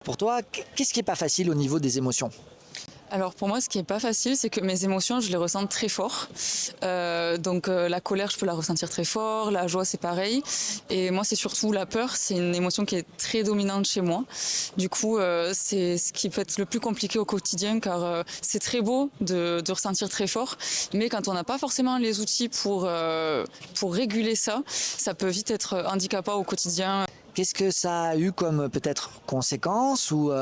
Pour toi, qu'est-ce qui n'est pas facile au niveau des émotions? Alors pour moi, ce qui est pas facile, c'est que mes émotions, je les ressens très fort. La colère, je peux la ressentir très fort. La joie, c'est pareil. Et moi, c'est surtout la peur. C'est une émotion qui est très dominante chez moi. Du coup, c'est ce qui peut être le plus compliqué au quotidien, car c'est très beau de ressentir très fort. Mais quand on n'a pas forcément les outils pour réguler ça, ça peut vite être handicapant au quotidien. Qu'est-ce que ça a eu comme peut-être conséquence ou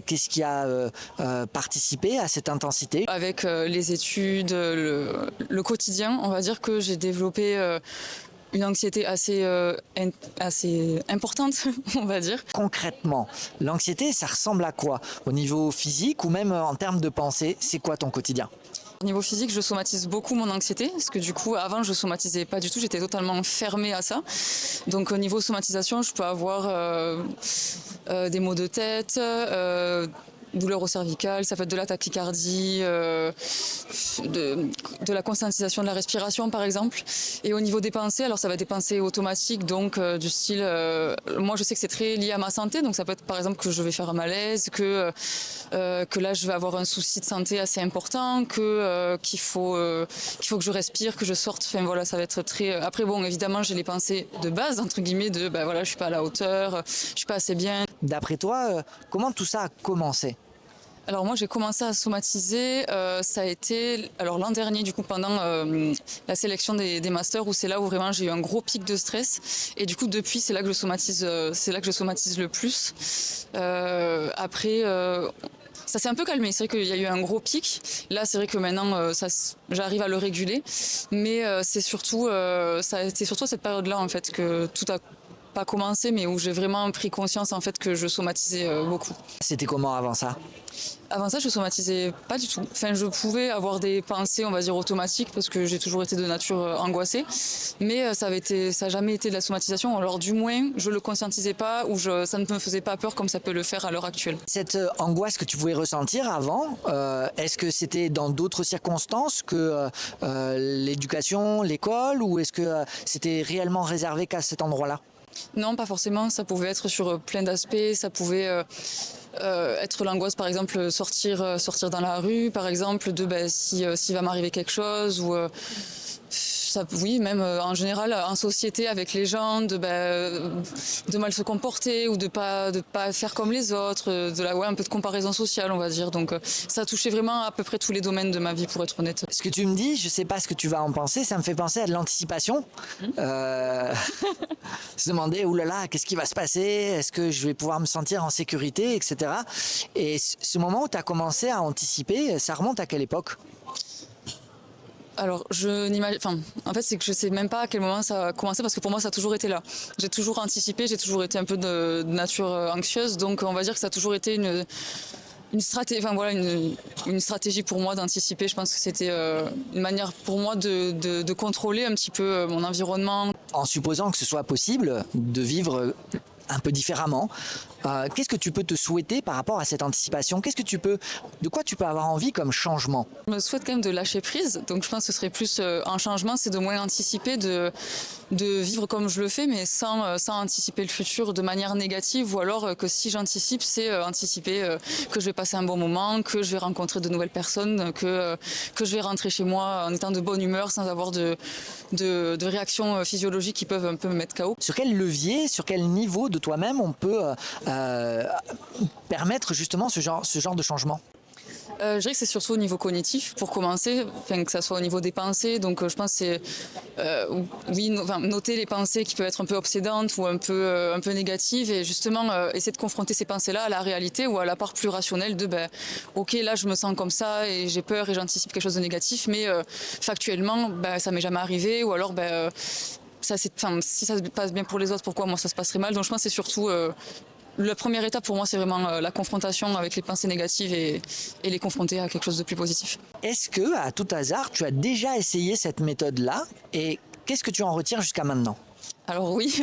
qu'est-ce qui a participé à cette intensité? Avec les études, le quotidien, on va dire que j'ai développé une anxiété assez importante, on va dire. Concrètement, l'anxiété, ça ressemble à quoi? Au niveau physique ou même en termes de pensée? C'est quoi ton quotidien? Au niveau physique, je somatise beaucoup mon anxiété, parce que du coup, avant, je somatisais pas du tout, j'étais totalement fermée à ça. Donc, au niveau somatisation, je peux avoir des maux de tête, douleurs au cervical, ça peut être de la tachycardie, de la conscientisation de la respiration par exemple. Et au niveau des pensées, alors ça va être des pensées automatiques, donc du style, moi je sais que c'est très lié à ma santé, donc ça peut être par exemple que je vais faire un malaise, que là je vais avoir un souci de santé assez important, qu'il faut que je respire, que je sorte, enfin voilà, ça va être très... Après bon, évidemment j'ai les pensées de base, entre guillemets, de ben voilà, je suis pas à la hauteur, je suis pas assez bien. D'après toi, comment tout ça a commencé? Alors moi j'ai commencé à somatiser, ça a été alors l'an dernier du coup pendant la sélection des masters, où c'est là où vraiment j'ai eu un gros pic de stress, et du coup depuis c'est là que je somatise, le plus. Après ça s'est un peu calmé, c'est vrai qu'il y a eu un gros pic. Là c'est vrai que maintenant j'arrive à le réguler, mais c'est surtout ça a été surtout cette période-là en fait que tout a pas commencé, mais où j'ai vraiment pris conscience en fait que je somatisais beaucoup. C'était comment avant ça? Avant ça, je somatisais pas du tout. Enfin, je pouvais avoir des pensées, on va dire, automatiques, parce que j'ai toujours été de nature angoissée. Mais ça a jamais été de la somatisation. Alors, du moins, je le conscientisais pas, ou ça ne me faisait pas peur comme ça peut le faire à l'heure actuelle. Cette angoisse que tu pouvais ressentir avant, est-ce que c'était dans d'autres circonstances que l'éducation, l'école, ou est-ce que c'était réellement réservé qu'à cet endroit-là? Non, pas forcément. Ça pouvait être sur plein d'aspects. Ça pouvait être l'angoisse, par exemple, sortir dans la rue, par exemple, s'il va m'arriver quelque chose, ou oui, même en général en société avec les gens, de mal se comporter, ou de pas faire comme les autres, un peu de comparaison sociale, on va dire. Donc ça a touché vraiment à peu près tous les domaines de ma vie, pour être honnête. Ce que tu me dis, je sais pas ce que tu vas en penser, ça me fait penser à de l'anticipation. Se demander, oulala, qu'est-ce qui va se passer? Est-ce que je vais pouvoir me sentir en sécurité, etc. Et ce moment où tu as commencé à anticiper, ça remonte à quelle époque? Alors, en fait, c'est que je sais même pas à quel moment ça a commencé, parce que pour moi, ça a toujours été là. J'ai toujours anticipé, j'ai toujours été un peu de nature anxieuse, donc on va dire que ça a toujours été une stratégie pour moi d'anticiper. Je pense que c'était une manière pour moi de contrôler un petit peu mon environnement. En supposant que ce soit possible de vivre un peu différemment, qu'est-ce que tu peux te souhaiter par rapport à cette anticipation? De quoi tu peux avoir envie comme changement? Je me souhaite quand même de lâcher prise, donc je pense que ce serait plus un changement, c'est de moins anticiper, de vivre comme je le fais, mais sans anticiper le futur de manière négative, ou alors que si j'anticipe, c'est anticiper que je vais passer un bon moment, que je vais rencontrer de nouvelles personnes, que je vais rentrer chez moi en étant de bonne humeur, sans avoir de réactions physiologiques qui peuvent un peu me mettre KO. Sur quel levier, sur quel niveau de toi-même on peut permettre justement ce genre de changement? Je dirais que c'est surtout au niveau cognitif, pour commencer, que ça soit au niveau des pensées. Donc je pense que c'est noter les pensées qui peuvent être un peu obsédantes ou un peu négatives, et justement essayer de confronter ces pensées-là à la réalité, ou à la part plus rationnelle de ok, là je me sens comme ça et j'ai peur et j'anticipe quelque chose de négatif, mais factuellement ça m'est jamais arrivé, ou alors si ça se passe bien pour les autres, pourquoi moi ça se passerait mal? Donc je pense que c'est surtout la première étape pour moi, c'est vraiment la confrontation avec les pensées négatives, et les confronter à quelque chose de plus positif. Est-ce que, à tout hasard, tu as déjà essayé cette méthode-là, et qu'est-ce que tu en retires jusqu'à maintenant? Alors oui,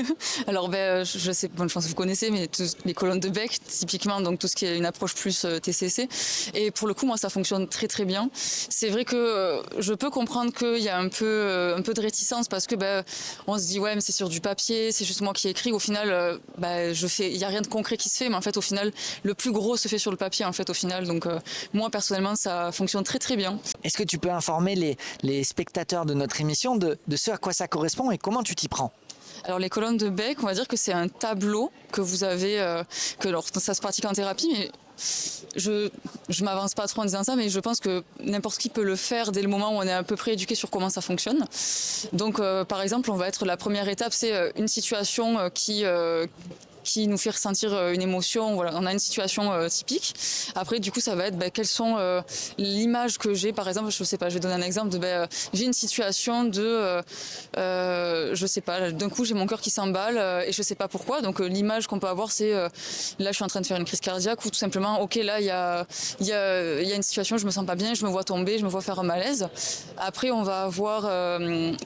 alors je sais, bon, je pense que vous connaissez, mais les colonnes de Beck, typiquement, donc tout ce qui est une approche plus TCC. Et pour le coup, moi, ça fonctionne très très bien. C'est vrai que je peux comprendre qu'il y a un peu de réticence parce que on se dit ouais, mais c'est sur du papier, c'est juste moi qui écris. Au final, il y a rien de concret qui se fait, mais en fait, au final, le plus gros se fait sur le papier, en fait, au final. Donc moi, personnellement, ça fonctionne très très bien. Est-ce que tu peux informer les spectateurs de notre émission de ce à quoi ça correspond et comment tu t'y prends? Alors les colonnes de Beck, on va dire que c'est un tableau que vous avez, ça se pratique en thérapie, mais je m'avance pas trop en disant ça, mais je pense que n'importe qui peut le faire dès le moment où on est à peu près éduqué sur comment ça fonctionne. Donc par exemple, la première étape, c'est une situation qui nous fait ressentir une émotion. Voilà, on a une situation typique. Après, du coup, ça va être quelles sont l'image que j'ai. Par exemple, je sais pas, je vais donner un exemple j'ai une situation je sais pas, d'un coup j'ai mon cœur qui s'emballe et je sais pas pourquoi. Donc l'image qu'on peut avoir, c'est là je suis en train de faire une crise cardiaque ou tout simplement ok là il y a une situation, je me sens pas bien, je me vois tomber, je me vois faire un malaise. Après, on va voir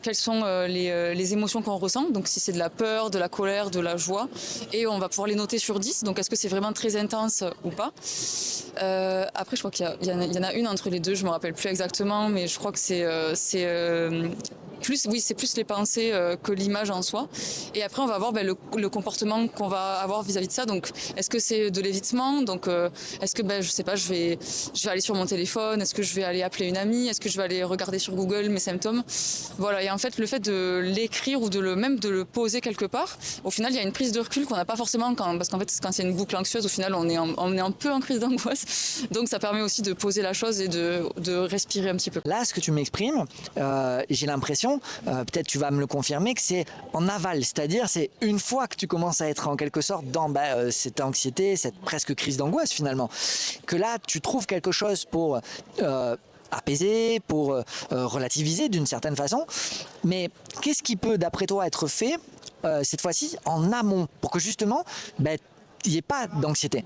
quelles sont les émotions qu'on ressent. Donc si c'est de la peur, de la colère, de la joie, et on va pouvoir les noter sur 10. Donc est-ce que c'est vraiment très intense ou pas? Après, je crois qu'il y en a une entre les deux, je me rappelle plus exactement, mais je crois que c'est plus les pensées que l'image en soi. Et après, on va voir le comportement qu'on va avoir vis-à-vis de ça. Donc, est-ce que c'est de l'évitement? Donc, est-ce que, je sais pas, je vais aller sur mon téléphone? Est-ce que je vais aller appeler une amie? Est-ce que je vais aller regarder sur Google mes symptômes? Voilà. Et en fait, le fait de l'écrire ou même de le poser quelque part, au final, il y a une prise de recul qu'on n'a pas forcément parce qu'en fait, quand il y a une boucle anxieuse, au final, on est un peu en crise d'angoisse. Donc, ça permet aussi de poser la chose et de respirer un petit peu. Là, ce que tu m'exprimes, j'ai l'impression, peut-être tu vas me le confirmer, que c'est en aval, c'est-à-dire c'est une fois que tu commences à être en quelque sorte dans cette anxiété, cette presque crise d'angoisse finalement, que là tu trouves quelque chose pour apaiser, pour relativiser d'une certaine façon. Mais qu'est-ce qui peut, d'après toi, être fait cette fois-ci en amont pour que justement il n'y ait pas d'anxiété?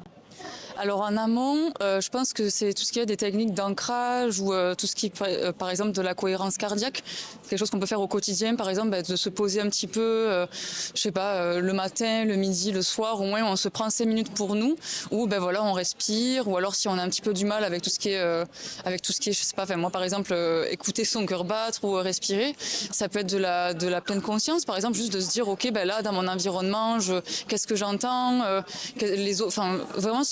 Alors en amont, je pense que c'est tout ce qui est des techniques d'ancrage ou tout ce qui est par exemple de la cohérence cardiaque, quelque chose qu'on peut faire au quotidien, par exemple de se poser un petit peu, je sais pas, le matin, le midi, le soir, au moins on se prend 5 minutes pour nous, où voilà on respire, ou alors si on a un petit peu du mal avec tout ce qui est, je sais pas, moi par exemple écauter son cœur battre ou respirer, ça peut être de la pleine conscience, par exemple juste de se dire ok là dans mon environnement, qu'est-ce que j'entends, vraiment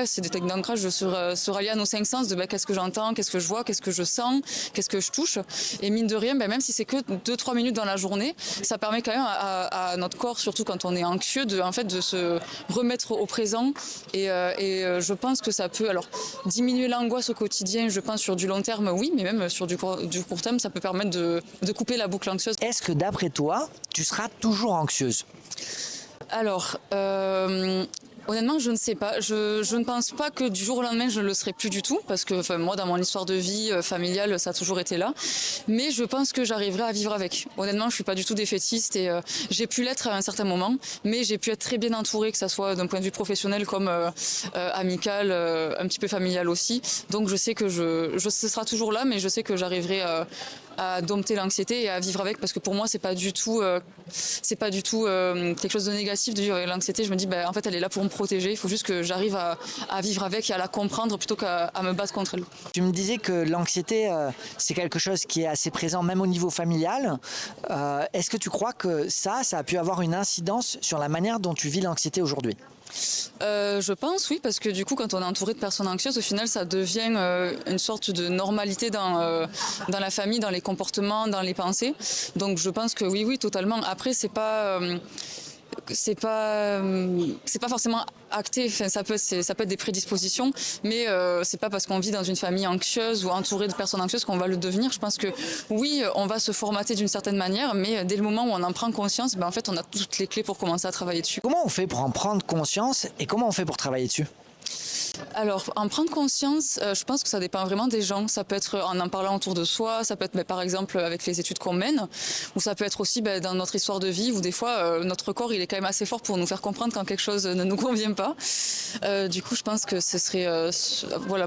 c'est des techniques d'ancrage, se rallier à nos 5 sens, de qu'est-ce que j'entends, qu'est-ce que je vois, qu'est-ce que je sens, qu'est-ce que je touche. Et mine de rien, même si c'est que 2-3 minutes dans la journée, ça permet quand même à notre corps, surtout quand on est anxieux, de se remettre au présent. Et je pense que ça peut diminuer l'angoisse au quotidien, je pense sur du long terme, oui, mais même sur du court terme, ça peut permettre de couper la boucle anxieuse. Est-ce que d'après toi, tu seras toujours anxieuse? Alors, honnêtement, je ne sais pas. Je ne pense pas que du jour au lendemain, je ne le serai plus du tout, parce que moi, dans mon histoire de vie familiale, ça a toujours été là. Mais je pense que j'arriverai à vivre avec. Honnêtement, je suis pas du tout défaitiste et j'ai pu l'être à un certain moment, mais j'ai pu être très bien entourée, que ça soit d'un point de vue professionnel comme amical, un petit peu familial aussi. Donc je sais que ce sera toujours là, mais je sais que j'arriverai à dompter l'anxiété et à vivre avec, parce que pour moi c'est pas du tout quelque chose de négatif de vivre avec l'anxiété. Je me dis en fait elle est là pour me protéger, il faut juste que j'arrive à vivre avec et à la comprendre plutôt qu'à me battre contre elle. Tu me disais que l'anxiété c'est quelque chose qui est assez présent même au niveau familial. Est-ce que tu crois que ça a pu avoir une incidence sur la manière dont tu vis l'anxiété aujourd'hui? Je pense oui, parce que du coup quand on est entouré de personnes anxieuses, au final ça devient une sorte de normalité dans la famille, dans les comportements, dans les pensées. Donc je pense que oui totalement. Après c'est pas forcément acté, enfin, ça peut être des prédispositions, mais c'est pas parce qu'on vit dans une famille anxieuse ou entouré de personnes anxieuses qu'on va le devenir. Je pense que oui, on va se formater d'une certaine manière, mais dès le moment où on en prend conscience, en fait on a toutes les clés pour commencer à travailler dessus. Comment on fait pour en prendre conscience et comment on fait pour travailler dessus? Alors, en prendre conscience, je pense que ça dépend vraiment des gens. Ça peut être en parlant autour de soi, ça peut être par exemple avec les études qu'on mène, ou ça peut être aussi dans notre histoire de vie, où des fois notre corps il est quand même assez fort pour nous faire comprendre quand quelque chose ne nous convient pas. Du coup, je pense que ce serait,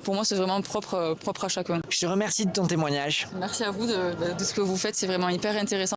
pour moi c'est vraiment propre à chacun. Je te remercie de ton témoignage. Merci à vous de ce que vous faites, c'est vraiment hyper intéressant.